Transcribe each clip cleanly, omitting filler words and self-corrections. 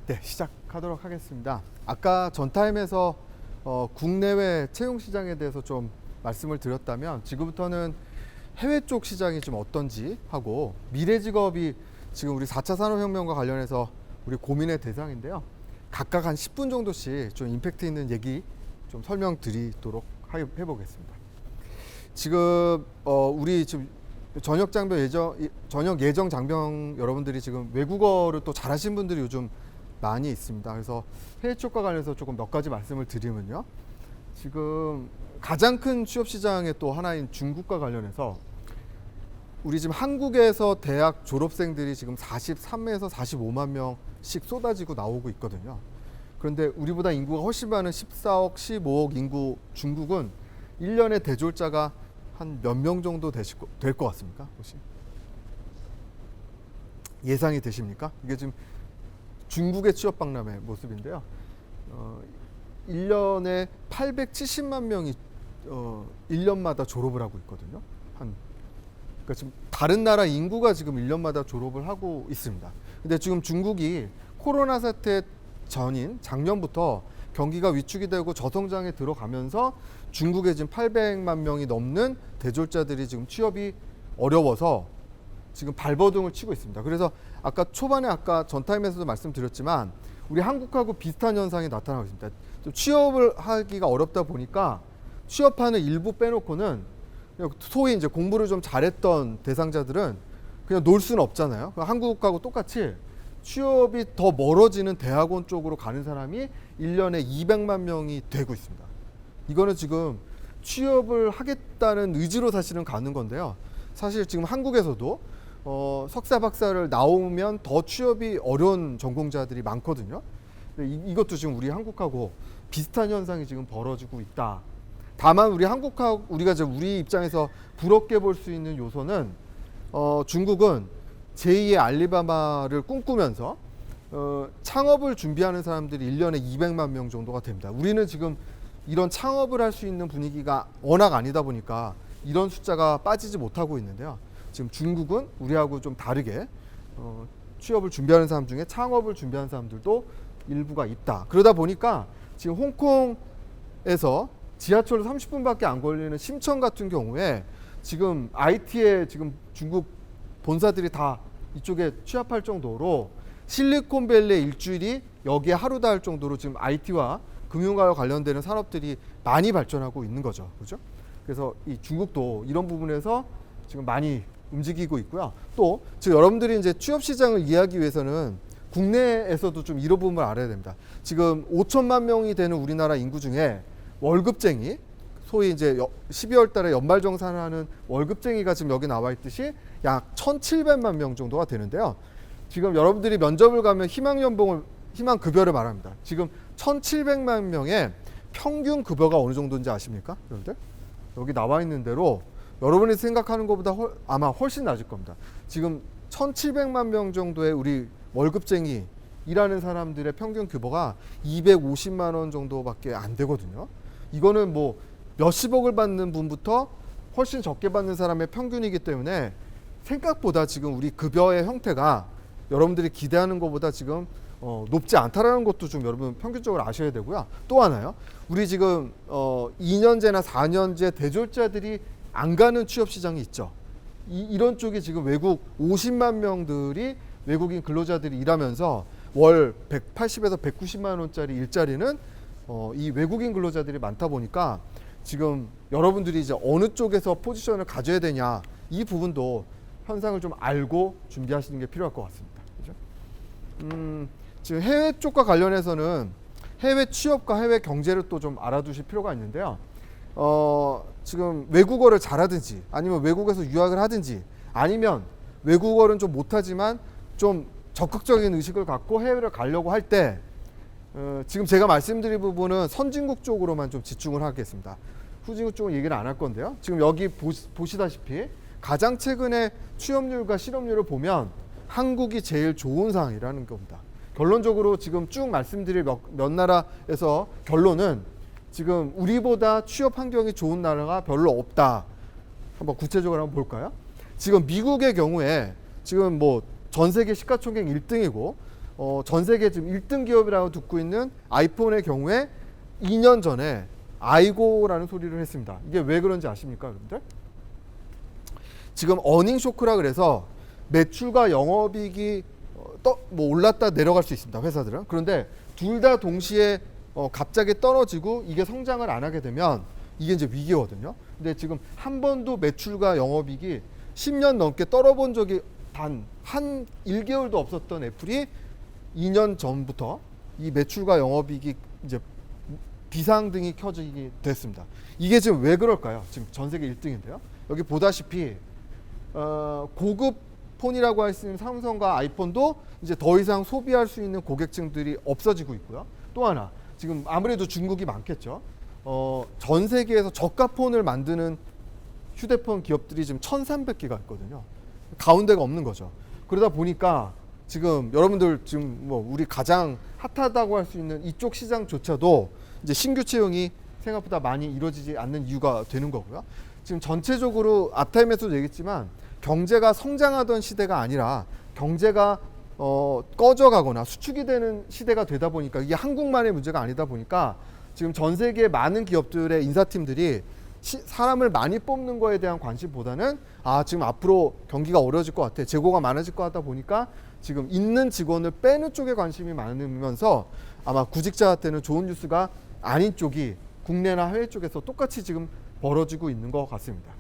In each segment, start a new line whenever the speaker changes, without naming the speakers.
네, 시작하도록 하겠습니다. 아까 전 타임에서 국내외 채용 시장에 대해서 좀 말씀을 드렸다면 지금부터는 해외 쪽 시장이 좀 어떤지 하고 미래 직업이 지금 우리 4차 산업혁명과 관련해서 우리 고민의 대상인데요. 각각 한 10분 정도씩 좀 임팩트 있는 얘기 좀 설명드리도록 해보겠습니다. 지금 우리 지금 전역 예정 장병 여러분들이 지금 외국어를 또 잘하신 분들이 요즘 많이 있습니다. 그래서 해외 쪽과 관련해서 조금 몇 가지 말씀을 드리면요. 지금 가장 큰 취업 시장의 또 하나인 중국과 관련해서 우리 지금 한국에서 대학 졸업생들이 지금 43에서 45만 명씩 쏟아지고 나오고 있거든요. 그런데 우리보다 인구가 훨씬 많은 14억, 15억 인구 중국은 1년에 대졸자가 한 몇 명 정도 될 것 같습니까? 혹시 예상이 되십니까? 이게 지금 중국의 취업 박람회 모습인데요. 1년에 870만 명이 1년마다 졸업을 하고 있거든요. 그러니까 지금 다른 나라 인구가 지금 1년마다 졸업을 하고 있습니다. 근데 지금 중국이 코로나 사태 전인 작년부터 경기가 위축이 되고 저성장에 들어가면서 중국에 지금 800만 명이 넘는 대졸자들이 지금 취업이 어려워서 지금 발버둥을 치고 있습니다. 그래서 아까 초반에 아까 전타임에서도 말씀드렸지만 우리 한국하고 비슷한 현상이 나타나고 있습니다. 좀 취업을 하기가 어렵다 보니까 취업하는 일부 빼놓고는 소위 이제 공부를 좀 잘했던 대상자들은 그냥 놀 수는 없잖아요. 한국하고 똑같이 취업이 더 멀어지는 대학원 쪽으로 가는 사람이 1년에 200만 명이 되고 있습니다. 이거는 지금 취업을 하겠다는 의지로 사실은 가는 건데요. 사실 지금 한국에서도 석사 박사를 나오면 더 취업이 어려운 전공자들이 많거든요. 이것도 지금 우리 한국하고 비슷한 현상이 지금 벌어지고 있다. 다만 우리가 이제 우리 입장에서 부럽게 볼 수 있는 요소는 중국은 제2의 알리바바를 꿈꾸면서 창업을 준비하는 사람들이 1년에 200만 명 정도가 됩니다. 우리는 지금 이런 창업을 할 수 있는 분위기가 워낙 아니다 보니까 이런 숫자가 빠지지 못하고 있는데요. 지금 중국은 우리하고 좀 다르게 취업을 준비하는 사람 중에 창업을 준비하는 사람들도 일부가 있다. 그러다 보니까 지금 홍콩에서 지하철로 30분밖에 안 걸리는 심천 같은 경우에 지금 IT에 지금 중국 본사들이 다 이쪽에 취합할 정도로 실리콘밸리 일주일이 여기에 하루다 할 정도로 지금 IT와 금융과 관련되는 산업들이 많이 발전하고 있는 거죠. 그죠? 그래서 이 중국도 이런 부분에서 지금 많이 움직이고 있고요. 또 지금 여러분들이 이제 취업 시장을 이해하기 위해서는 국내에서도 좀 이런 부분을 알아야 됩니다. 지금 5천만 명이 되는 우리나라 인구 중에 월급쟁이, 소위 이제 12월 달에 연말정산하는 월급쟁이가 지금 여기 나와 있듯이 약 1,700만 명 정도가 되는데요. 지금 여러분들이 면접을 가면 희망급여를 말합니다. 지금 1,700만 명의 평균 급여가 어느 정도인지 아십니까? 여러분들? 여기 나와 있는 대로 여러분이 생각하는 것보다 아마 훨씬 낮을 겁니다. 지금 1,700만 명 정도의 우리 월급쟁이 일하는 사람들의 평균 급여가 250만 원 정도밖에 안 되거든요. 이거는 뭐 몇십억을 받는 분부터 훨씬 적게 받는 사람의 평균이기 때문에 생각보다 지금 우리 급여의 형태가 여러분들이 기대하는 것보다 지금 높지 않다라는 것도 좀 여러분 평균적으로 아셔야 되고요. 또 하나요. 우리 지금 2년제나 4년제 대졸자들이 안 가는 취업 시장이 있죠. 이런 쪽이 지금 외국 50만 명들이 외국인 근로자들이 일하면서 월 180에서 190만 원짜리 일자리는 이 외국인 근로자들이 많다 보니까 지금 여러분들이 이제 어느 쪽에서 포지션을 가져야 되냐 이 부분도 현상을 좀 알고 준비하시는 게 필요할 것 같습니다. 그죠? 지금 해외 쪽과 관련해서는 해외 취업과 해외 경제를 또 좀 알아두실 필요가 있는데요. 지금 외국어를 잘하든지 아니면 외국에서 유학을 하든지 아니면 외국어는 좀 못하지만 좀 적극적인 의식을 갖고 해외를 가려고 할 때 지금 제가 말씀드린 부분은 선진국 쪽으로만 좀 집중을 하겠습니다. 후진국 쪽은 얘기를 안 할 건데요. 지금 여기 보시다시피 가장 최근에 취업률과 실업률을 보면 한국이 제일 좋은 상황이라는 겁니다. 결론적으로 지금 쭉 말씀드릴 몇 나라에서 결론은 지금 우리보다 취업 환경이 좋은 나라가 별로 없다. 한번 구체적으로 한번 볼까요? 지금 미국의 경우에 지금 뭐 전 세계 시가총액 1등이고 전 세계 지금 1등 기업이라고 듣고 있는 아이폰의 경우에 2년 전에 아이고라는 소리를 했습니다. 이게 왜 그런지 아십니까, 여러분들? 지금 어닝 쇼크라 그래서 매출과 영업이익이 뭐 올랐다 내려갈 수 있습니다, 회사들은. 그런데 둘 다 동시에 갑자기 떨어지고 이게 성장을 안 하게 되면 이게 이제 위기거든요. 근데 지금 한 번도 매출과 영업이익이 10년 넘게 떨어본 적이 단 한 1개월도 없었던 애플이 2년 전부터 이 매출과 영업이익이 이제 비상등이 켜지게 됐습니다. 이게 지금 왜 그럴까요? 지금 전 세계 1등인데요. 여기 보다시피 고급 폰이라고 할 수 있는 삼성과 아이폰도 이제 더 이상 소비할 수 있는 고객층들이 없어지고 있고요. 또 하나, 지금 아무래도 중국이 많겠죠. 전 세계에서 저가 폰을 만드는 휴대폰 기업들이 지금 1,300개가 있거든요. 가운데가 없는 거죠. 그러다 보니까 지금 여러분들 지금 뭐 우리 가장 핫하다고 할 수 있는 이쪽 시장조차도 이제 신규 채용이 생각보다 많이 이루어지지 않는 이유가 되는 거고요. 지금 전체적으로 앞타임에서도 얘기했지만 경제가 성장하던 시대가 아니라 경제가 꺼져가거나 수축이 되는 시대가 되다 보니까 이게 한국만의 문제가 아니다 보니까 지금 전 세계 많은 기업들의 인사팀들이 사람을 많이 뽑는 거에 대한 관심보다는 지금 앞으로 경기가 어려워질 것 같아, 재고가 많아질 것 같다 보니까 지금 있는 직원을 빼는 쪽에 관심이 많으면서 아마 구직자한테는 좋은 뉴스가 아닌 쪽이 국내나 해외 쪽에서 똑같이 지금 벌어지고 있는 것 같습니다.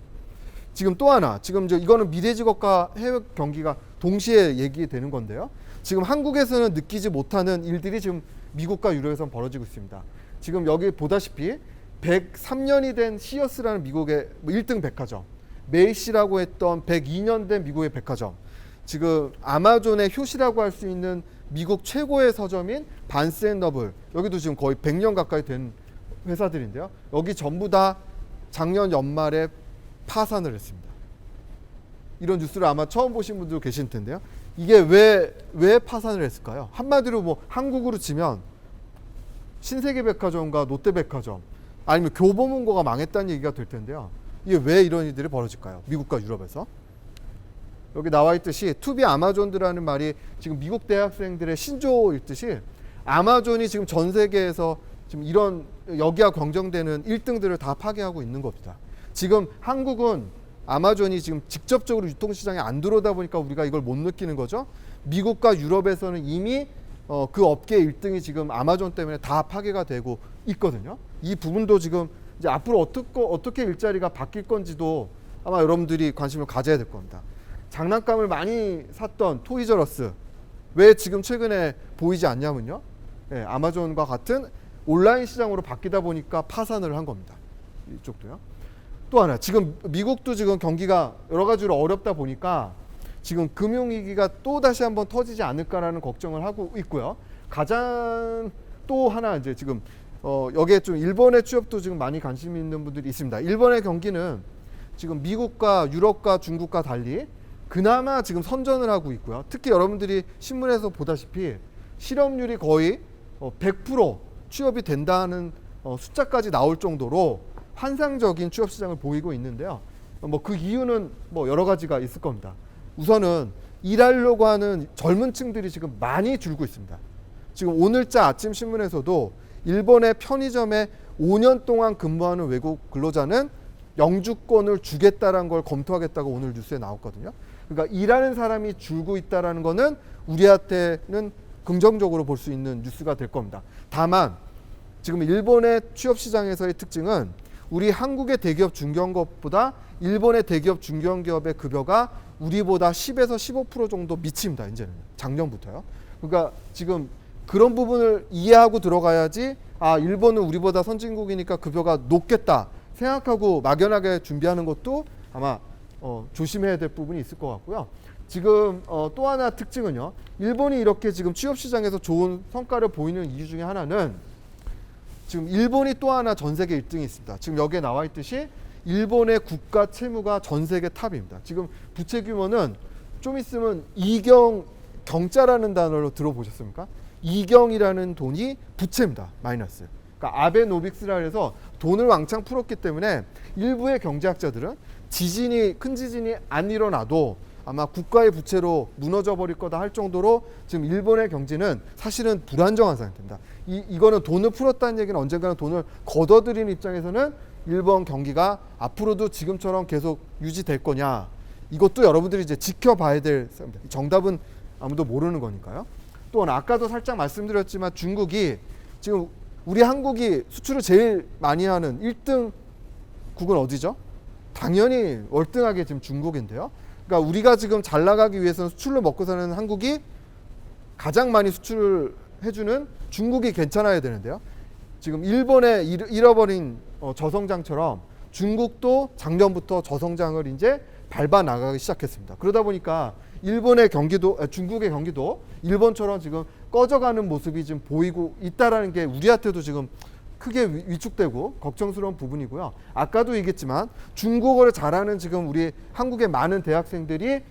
지금 또 하나, 지금 이거는 미래 직업과 해외 경기가 동시에 얘기되는 건데요. 지금 한국에서는 느끼지 못하는 일들이 지금 미국과 유럽에서 벌어지고 있습니다. 지금 여기 보다시피 103년이 된 시어스라는 미국의 1등 백화점, 메이시라고 했던 102년 된 미국의 백화점, 지금 아마존의 효시라고 할 수 있는 미국 최고의 서점인 반스앤너블, 여기도 지금 거의 100년 가까이 된 회사들인데요. 여기 전부 다 작년 연말에 파산을 했습니다. 이런 뉴스를 아마 처음 보신 분들 계실 텐데요. 이게 왜 파산을 했을까요? 한마디로 뭐 한국으로 치면 신세계백화점과 롯데백화점 아니면 교보문고가 망했다는 얘기가 될 텐데요. 이게 왜 이런 일들이 벌어질까요? 미국과 유럽에서. 여기 나와 있듯이 투비 아마존드라는 말이 지금 미국 대학생들의 신조일 듯이 아마존이 지금 전 세계에서 지금 이런 여기와 경쟁되는 1등들을 다 파괴하고 있는 겁니다. 지금 한국은 아마존이 지금 직접적으로 유통시장에 안 들어오다 보니까 우리가 이걸 못 느끼는 거죠. 미국과 유럽에서는 이미 그 업계 1등이 지금 아마존 때문에 다 파괴가 되고 있거든요. 이 부분도 지금 이제 앞으로 어떻게 일자리가 바뀔 건지도 아마 여러분들이 관심을 가져야 될 겁니다. 장난감을 많이 샀던 토이저러스 왜 지금 최근에 보이지 않냐면요. 아마존과 같은 온라인 시장으로 바뀌다 보니까 파산을 한 겁니다. 이쪽도요. 또 하나, 지금 미국도 지금 경기가 여러 가지로 어렵다 보니까 지금 금융위기가 또 다시 한번 터지지 않을까라는 걱정을 하고 있고요. 가장 또 하나 이제 지금 여기에 좀 일본의 취업도 지금 많이 관심 있는 분들이 있습니다. 일본의 경기는 지금 미국과 유럽과 중국과 달리 그나마 지금 선전을 하고 있고요. 특히 여러분들이 신문에서 보다시피 실업률이 거의 100% 취업이 된다는 숫자까지 나올 정도로 환상적인 취업 시장을 보이고 있는데요. 뭐 그 이유는 뭐 여러 가지가 있을 겁니다. 우선은 일하려고 하는 젊은 층들이 지금 많이 줄고 있습니다. 지금 오늘자 아침 신문에서도 일본의 편의점에 5년 동안 근무하는 외국 근로자는 영주권을 주겠다라는 걸 검토하겠다고 오늘 뉴스에 나왔거든요. 그러니까 일하는 사람이 줄고 있다라는 거는 우리한테는 긍정적으로 볼 수 있는 뉴스가 될 겁니다. 다만 지금 일본의 취업 시장에서의 특징은 우리 한국의 대기업 중견기업보다 일본의 대기업 중견기업의 급여가 우리보다 10에서 15% 정도 미칩니다. 이제는 작년부터요. 그러니까 지금 그런 부분을 이해하고 들어가야지 일본은 우리보다 선진국이니까 급여가 높겠다 생각하고 막연하게 준비하는 것도 아마 조심해야 될 부분이 있을 것 같고요. 지금 또 하나 특징은요. 일본이 이렇게 지금 취업 시장에서 좋은 성과를 보이는 이유 중에 하나는 지금 일본이 또 하나 전 세계 1등이 있습니다. 지금 여기에 나와 있듯이 일본의 국가 채무가 전 세계 탑입니다. 지금 부채 규모는 좀 있으면 경자라는 단어로 들어보셨습니까? 이경이라는 돈이 부채입니다. 마이너스. 그러니까 아베노믹스라 해서 돈을 왕창 풀었기 때문에 일부의 경제학자들은 큰 지진이 안 일어나도 아마 국가의 부채로 무너져 버릴 거다 할 정도로 지금 일본의 경제는 사실은 불안정한 상태입니다. 이거는 돈을 풀었다는 얘기는 언젠가는 돈을 걷어들이는 입장에서는 일본 경기가 앞으로도 지금처럼 계속 유지될 거냐, 이것도 여러분들이 이제 지켜봐야 될 정답은 아무도 모르는 거니까요. 또 아까도 살짝 말씀드렸지만 중국이 지금 우리 한국이 수출을 제일 많이 하는 1등 국은 어디죠? 당연히 월등하게 지금 중국인데요. 그러니까 우리가 지금 잘 나가기 위해서는 수출로 먹고 사는 한국이 가장 많이 수출을 해주는 중국이 괜찮아야 되는데요. 지금 일본의 잃어버린 저성장처럼 중국도 작년부터 저성장을 이제 밟아 나가기 시작했습니다. 그러다 보니까 일본의 경기도, 중국의 경기도 일본처럼 지금 꺼져가는 모습이 지금 보이고 있다라는 게 우리한테도 지금 크게 위축되고 걱정스러운 부분이고요. 아까도 얘기했지만 중국어를 잘하는 지금 우리 한국의 많은 대학생들이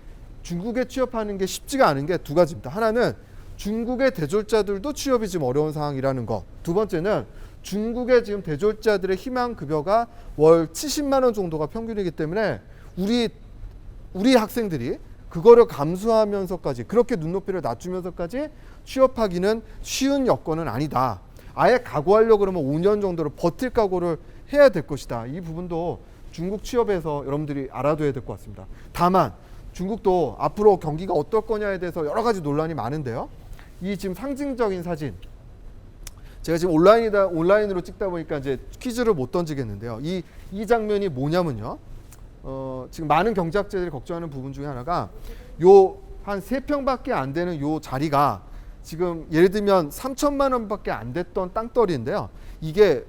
중국에 취업하는 게 쉽지가 않은 게 두 가지입니다. 하나는 중국의 대졸자들도 취업이 지금 어려운 상황이라는 거. 두 번째는 중국의 지금 대졸자들의 희망 급여가 월 70만 원 정도가 평균이기 때문에 우리 학생들이 그거를 감수하면서까지 그렇게 눈높이를 낮추면서까지 취업하기는 쉬운 여건은 아니다. 아예 각오하려고 그러면 5년 정도를 버틸 각오를 해야 될 것이다. 이 부분도 중국 취업에서 여러분들이 알아둬야 될 것 같습니다. 다만 중국도 앞으로 경기가 어떨 거냐에 대해서 여러 가지 논란이 많은데요. 이 지금 상징적인 사진, 제가 지금 온라인으로 찍다 보니까 이제 퀴즈를 못 던지겠는데요. 이 장면이 뭐냐면요. 지금 많은 경제학자들이 걱정하는 부분 중에 하나가 요 한 3평밖에 안 되는 요 자리가 지금 예를 들면 3천만 원밖에 안 됐던 땅덩어리인데요. 이게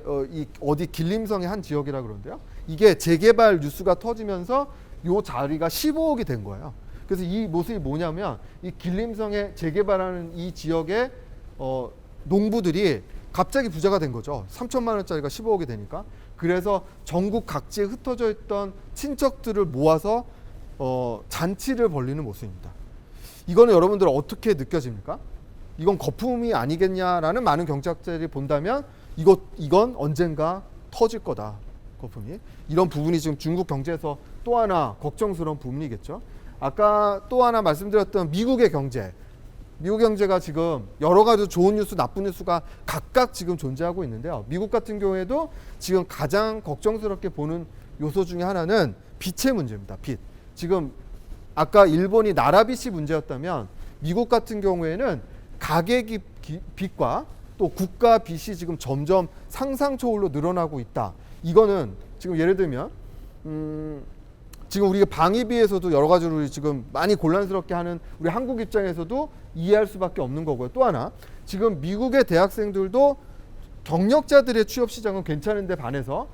어디 길림성의 한 지역이라 그러는데요. 이게 재개발 뉴스가 터지면서 요 자리가 15억이 된 거예요. 그래서 이 모습이 뭐냐면 이 길림성에 재개발하는 이 지역의 농부들이 갑자기 부자가 된 거죠. 3천만 원짜리가 15억이 되니까. 그래서 전국 각지에 흩어져 있던 친척들을 모아서 잔치를 벌리는 모습입니다. 이거는 여러분들 어떻게 느껴집니까? 이건 거품이 아니겠냐라는 많은 경제학자들이 본다면 이건 언젠가 터질 거다. 거품이. 이런 부분이 지금 중국 경제에서 또 하나 걱정스러운 부분이겠죠. 아까 또 하나 말씀드렸던 미국의 경제. 미국 경제가 지금 여러 가지 좋은 뉴스, 나쁜 뉴스가 각각 지금 존재하고 있는데요. 미국 같은 경우에도 지금 가장 걱정스럽게 보는 요소 중에 하나는 빚의 문제입니다. 빚. 지금 아까 일본이 나라 빚이 문제였다면 미국 같은 경우에는 가계 빚과 또 국가 빚이 지금 점점 상상 초월로 늘어나고 있다. 이거는 지금 예를 들면 지금 우리가 방위비에서도 여러 가지로 지금 많이 곤란스럽게 하는 우리 한국 입장에서도 이해할 수밖에 없는 거고요. 또 하나, 지금 미국의 대학생들도 경력자들의 취업 시장은 괜찮은데 반해서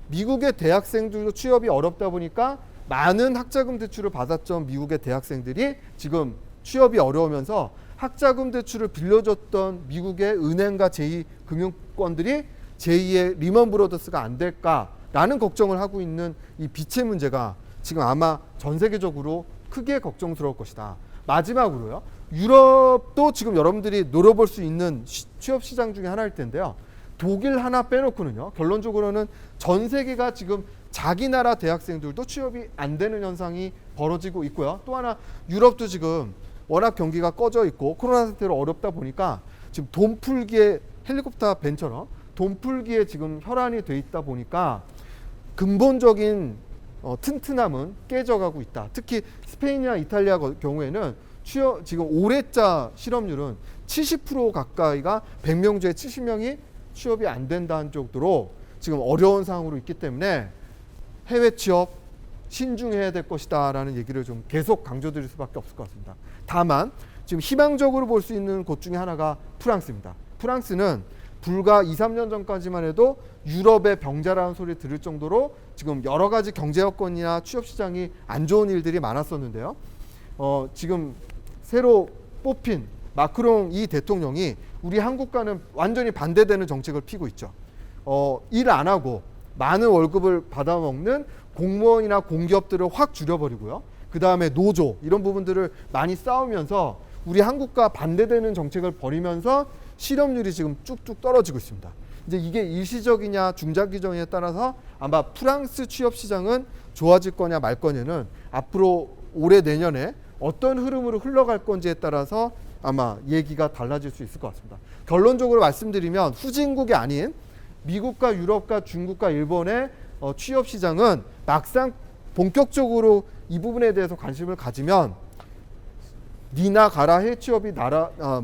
미국의 대학생들도 취업이 어렵다 보니까 많은 학자금 대출을 받았던 미국의 대학생들이 지금 취업이 어려우면서 학자금 대출을 빌려줬던 미국의 은행과 제2금융권들이 제2의 리먼 브로더스가 안 될까라는 걱정을 하고 있는 이 빚의 문제가 지금 아마 전 세계적으로 크게 걱정스러울 것이다. 마지막으로요. 유럽도 지금 여러분들이 노려볼 수 있는 취업 시장 중에 하나일 텐데요. 독일 하나 빼놓고는요. 결론적으로는 전 세계가 지금 자기 나라 대학생들도 취업이 안 되는 현상이 벌어지고 있고요. 또 하나 유럽도 지금 워낙 경기가 꺼져 있고 코로나 상태로 어렵다 보니까 지금 돈 풀기에 헬리콥터 밴처럼 돈 풀기에 지금 혈안이 돼 있다 보니까 근본적인 튼튼함은 깨져가고 있다. 특히 스페인이나 이탈리아 경우에는 지금 올해자 실업률은 70% 가까이가 100명 중에 70명이 취업이 안 된다는 정도로 지금 어려운 상황으로 있기 때문에 해외 취업 신중해야 될 것이다 라는 얘기를 좀 계속 강조드릴 수밖에 없을 것 같습니다. 다만 지금 희망적으로 볼 수 있는 곳 중에 하나가 프랑스입니다. 프랑스는 불과 2, 3년 전까지만 해도 유럽의 병자라는 소리 들을 정도로 지금 여러 가지 경제 여건이나 취업 시장이 안 좋은 일들이 많았었는데요. 지금 새로 뽑힌 마크롱 이 대통령이 우리 한국과는 완전히 반대되는 정책을 피고 있죠. 일 안 하고 많은 월급을 받아먹는 공무원이나 공기업들을 확 줄여버리고요. 그 다음에 노조 이런 부분들을 많이 싸우면서 우리 한국과 반대되는 정책을 벌이면서 실업률이 지금 쭉쭉 떨어지고 있습니다. 이제 이게 일시적이냐 중장기적이냐에 따라서 아마 프랑스 취업 시장은 좋아질 거냐 말 거냐는 앞으로 올해 내년에 어떤 흐름으로 흘러갈 건지에 따라서 아마 얘기가 달라질 수 있을 것 같습니다. 결론적으로 말씀드리면 후진국이 아닌 미국과 유럽과 중국과 일본의 취업 시장은 막상 본격적으로 이 부분에 대해서 관심을 가지면 니나 가라 해외 취업이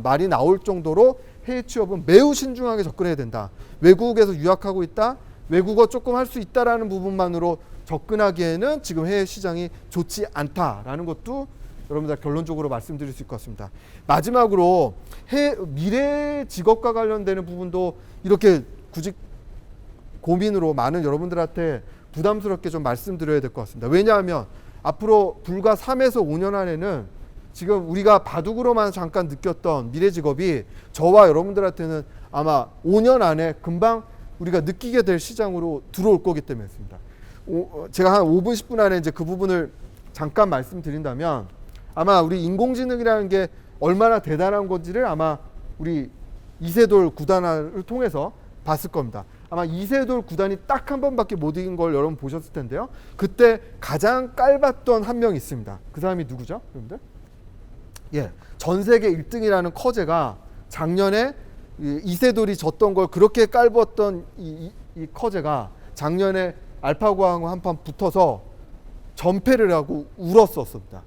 말이 나올 정도로 해외 취업은 매우 신중하게 접근해야 된다. 외국에서 유학하고 있다. 외국어 조금 할 수 있다라는 부분만으로 접근하기에는 지금 해외 시장이 좋지 않다라는 것도 여러분들 결론적으로 말씀드릴 수 있을 것 같습니다. 마지막으로 미래 직업과 관련되는 부분도 이렇게 굳이 고민으로 많은 여러분들한테 부담스럽게 좀 말씀드려야 될 것 같습니다. 왜냐하면 앞으로 불과 3에서 5년 안에는 지금 우리가 바둑으로만 잠깐 느꼈던 미래 직업이 저와 여러분들한테는 아마 5년 안에 금방 우리가 느끼게 될 시장으로 들어올 거기 때문이었습니다. 제가 한 5분 10분 안에 이제 그 부분을 잠깐 말씀드린다면 아마 우리 인공지능이라는 게 얼마나 대단한 건지를 아마 우리 이세돌 구단을 통해서 봤을 겁니다. 아마 이세돌 구단이 딱 한 번밖에 못 이긴 걸 여러분 보셨을 텐데요. 그때 가장 깔봤던 한 명 있습니다. 그 사람이 누구죠, 여러분들? 예, 전 세계 1등이라는 커제가 작년에 이세돌이 졌던 걸 그렇게 깔봤던 이 커제가 작년에 알파고하고 한판 붙어서 전패를 하고 울었었습니다.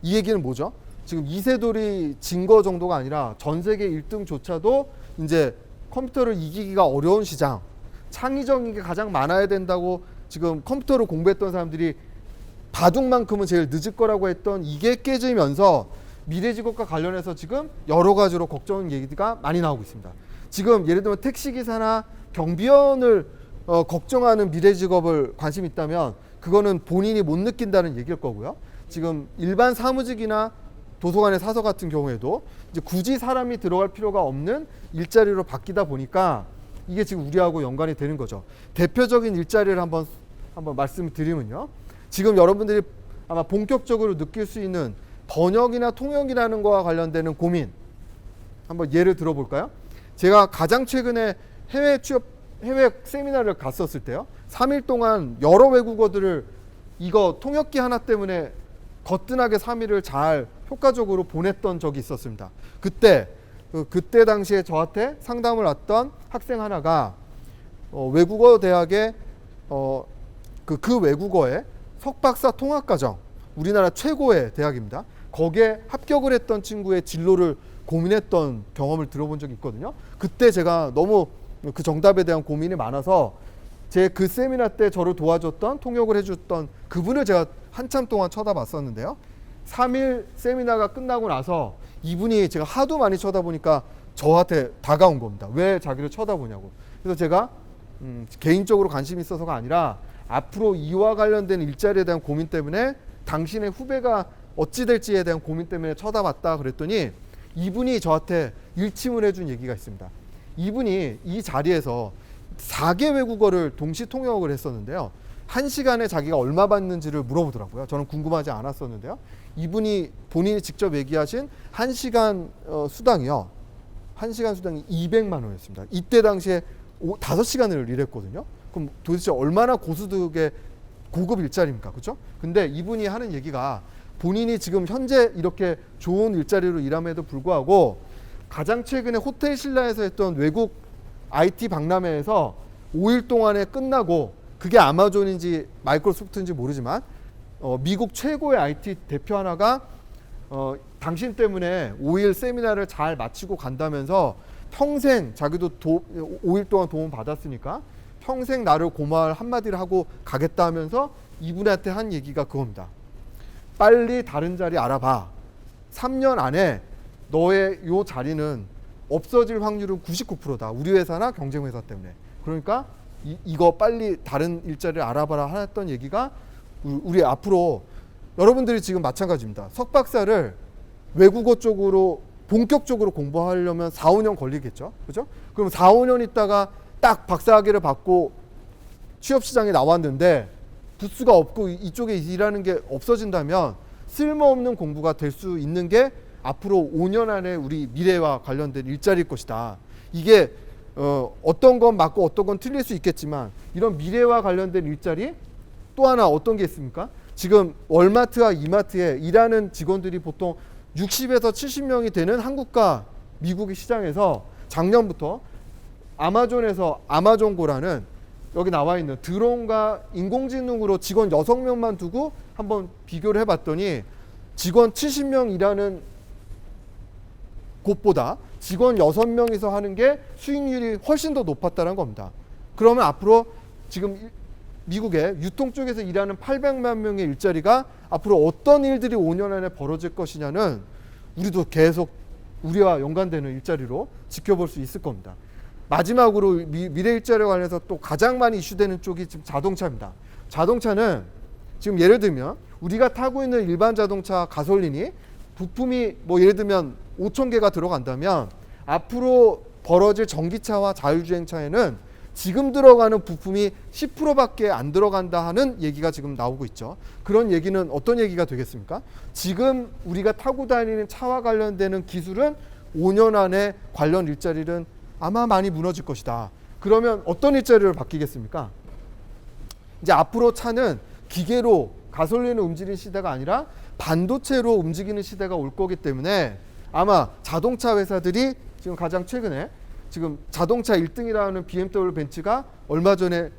이 얘기는 뭐죠? 지금 이세돌이 진 거 정도가 아니라 전 세계 1등조차도 이제 컴퓨터를 이기기가 어려운 시장, 창의적인 게 가장 많아야 된다고 지금 컴퓨터를 공부했던 사람들이 바둑만큼은 제일 늦을 거라고 했던 이게 깨지면서 미래 직업과 관련해서 지금 여러 가지로 걱정 얘기가 많이 나오고 있습니다. 지금 예를 들면 택시기사나 경비원을 걱정하는 미래 직업을 관심 있다면 그거는 본인이 못 느낀다는 얘기일 거고요. 지금 일반 사무직이나 도서관의 사서 같은 경우에도 이제 굳이 사람이 들어갈 필요가 없는 일자리로 바뀌다 보니까 이게 지금 우리하고 연관이 되는 거죠. 대표적인 일자리를 한번 말씀드리면요. 지금 여러분들이 아마 본격적으로 느낄 수 있는 번역이나 통역이라는 거와 관련되는 고민 한번 예를 들어볼까요? 제가 가장 최근에 해외 세미나를 갔었을 때요. 3일 동안 여러 외국어들을 이거 통역기 하나 때문에 거뜬하게 3일을 잘 효과적으로 보냈던 적이 있었습니다. 그때 당시에 저한테 상담을 왔던 학생 하나가 외국어 대학의 그 외국어의 석박사 통합과정, 우리나라 최고의 대학입니다. 거기에 합격을 했던 친구의 진로를 고민했던 경험을 들어본 적이 있거든요. 그때 제가 너무 그 정답에 대한 고민이 많아서 제 그 세미나 때 저를 도와줬던 통역을 해줬던 그분을 제가 한참 동안 쳐다봤었는데요. 3일 세미나가 끝나고 나서 이분이 제가 하도 많이 쳐다보니까 저한테 다가온 겁니다. 왜 자기를 쳐다보냐고. 그래서 제가 개인적으로 관심이 있어서가 아니라 앞으로 이와 관련된 일자리에 대한 고민 때문에 당신의 후배가 어찌 될지에 대한 고민 때문에 쳐다봤다 그랬더니 이분이 저한테 일침을 해준 얘기가 있습니다. 이분이 이 자리에서 4개 외국어를 동시 통역을 했었는데요. 1시간에 자기가 얼마 받는지를 물어보더라고요. 저는 궁금하지 않았었는데요. 이분이 본인이 직접 얘기하신 1시간 수당이요. 1시간 수당이 200만 원이었습니다. 이때 당시에 5시간을 일했거든요. 그럼 도대체 얼마나 고소득의 고급 일자리입니까? 그렇죠? 근데 이분이 하는 얘기가 본인이 지금 현재 이렇게 좋은 일자리로 일함에도 불구하고 가장 최근에 호텔 신라에서 했던 외국 IT 박람회에서 5일 동안에 끝나고 그게 아마존인지 마이크로소프트인지 모르지만 미국 최고의 IT 대표 하나가 당신 때문에 5일 세미나를 잘 마치고 간다면서 평생 자기도 5일 동안 도움 받았으니까 평생 나를 고마울 한마디를 하고 가겠다 하면서 이분한테 한 얘기가 그겁니다. 빨리 다른 자리 알아봐. 3년 안에 너의 요 자리는 없어질 확률은 99%다. 우리 회사나 경쟁 회사 때문에. 그러니까 이거 빨리 다른 일자리를 알아봐라 했던 얘기가 우리 앞으로 여러분들이 지금 마찬가지입니다. 석박사를 외국어 쪽으로 본격적으로 공부하려면 4, 5년 걸리겠죠. 그죠? 그럼 4, 5년 있다가 딱 박사학위를 받고 취업시장에 나왔는데 부스가 없고 이쪽에 일하는 게 없어진다면 쓸모없는 공부가 될 수 있는 게 앞으로 5년 안에 우리 미래와 관련된 일자리일 것이다. 이게 어떤 건 맞고 어떤 건 틀릴 수 있겠지만 이런 미래와 관련된 일자리 또 하나 어떤 게 있습니까? 지금 월마트와 이마트에 일하는 직원들이 보통 60에서 70명이 되는 한국과 미국의 시장에서 작년부터 아마존에서 아마존고라는 여기 나와 있는 드론과 인공지능으로 직원 6명만 두고 한번 비교를 해봤더니 직원 70명 일하는 곳보다 직원 6명이서 하는 게 수익률이 훨씬 더 높았다는 겁니다. 그러면 앞으로 지금 미국의 유통 쪽에서 일하는 800만 명의 일자리가 앞으로 어떤 일들이 5년 안에 벌어질 것이냐는 우리도 계속 우리와 연관되는 일자리로 지켜볼 수 있을 겁니다. 마지막으로 미래 일자리와 관련해서 또 가장 많이 이슈되는 쪽이 지금 자동차입니다. 자동차는 지금 예를 들면 우리가 타고 있는 일반 자동차 가솔린이 부품이 뭐 예를 들면 5,000개가 들어간다면 앞으로 벌어질 전기차와 자율주행차에는 지금 들어가는 부품이 10%밖에 안 들어간다 하는 얘기가 지금 나오고 있죠. 그런 얘기는 어떤 얘기가 되겠습니까? 지금 우리가 타고 다니는 차와 관련되는 기술은 5년 안에 관련 일자리는 아마 많이 무너질 것이다. 그러면 어떤 일자리로 바뀌겠습니까? 이제 앞으로 차는 기계로 가솔린을 움직이는 시대가 아니라 반도체로 움직이는 시대가 올 거기 때문에 아마 자동차 회사들이 지금 가장 최근에 지금 자동차 1등이라는 BMW 벤츠가 얼마 전에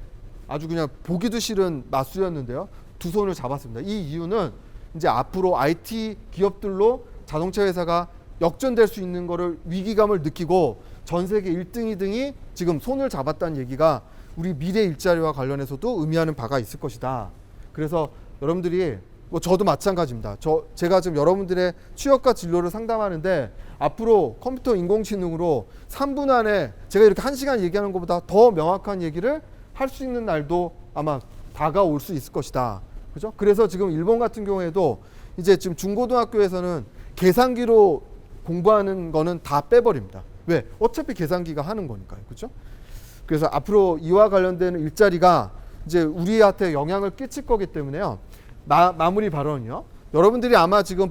아주 그냥 보기도 싫은 맞수였는데요. 두 손을 잡았습니다. 이 이유는 이제 앞으로 IT 기업들로 자동차 회사가 역전될 수 있는 거를 위기감을 느끼고 전 세계 1등, 2등이 지금 손을 잡았다는 얘기가 우리 미래 일자리와 관련해서도 의미하는 바가 있을 것이다. 그래서 여러분들이 뭐 저도 마찬가지입니다. 제가 지금 여러분들의 취업과 진로를 상담하는데 앞으로 컴퓨터 인공지능으로 3분 안에 제가 이렇게 1시간 얘기하는 것보다 더 명확한 얘기를 할 수 있는 날도 아마 다가올 수 있을 것이다. 그죠? 그래서 지금 일본 같은 경우에도 이제 지금 중고등학교에서는 계산기로 공부하는 거는 다 빼버립니다. 왜? 어차피 계산기가 하는 거니까요. 그죠? 그래서 앞으로 이와 관련된 일자리가 이제 우리한테 영향을 끼칠 거기 때문에요. 마무리 발언이요. 여러분들이 아마 지금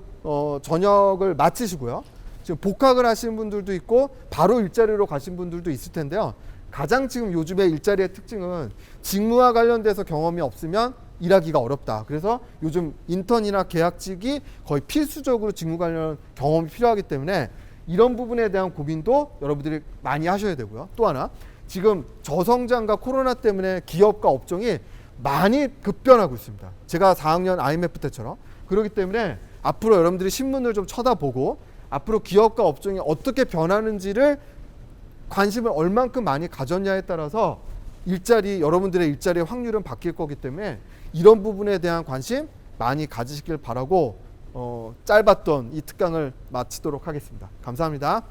저녁을 마치시고요. 지금 복학을 하시는 분들도 있고 바로 일자리로 가신 분들도 있을 텐데요. 가장 지금 요즘의 일자리의 특징은 직무와 관련돼서 경험이 없으면 일하기가 어렵다. 그래서 요즘 인턴이나 계약직이 거의 필수적으로 직무 관련 경험이 필요하기 때문에 이런 부분에 대한 고민도 여러분들이 많이 하셔야 되고요. 또 하나, 지금 저성장과 코로나 때문에 기업과 업종이 많이 급변하고 있습니다. 제가 4학년 IMF 때처럼. 그렇기 때문에 앞으로 여러분들이 신문을 좀 쳐다보고 앞으로 기업과 업종이 어떻게 변하는지를 관심을 얼만큼 많이 가졌냐에 따라서 여러분들의 일자리의 확률은 바뀔 거기 때문에 이런 부분에 대한 관심 많이 가지시길 바라고 짧았던 이 특강을 마치도록 하겠습니다. 감사합니다.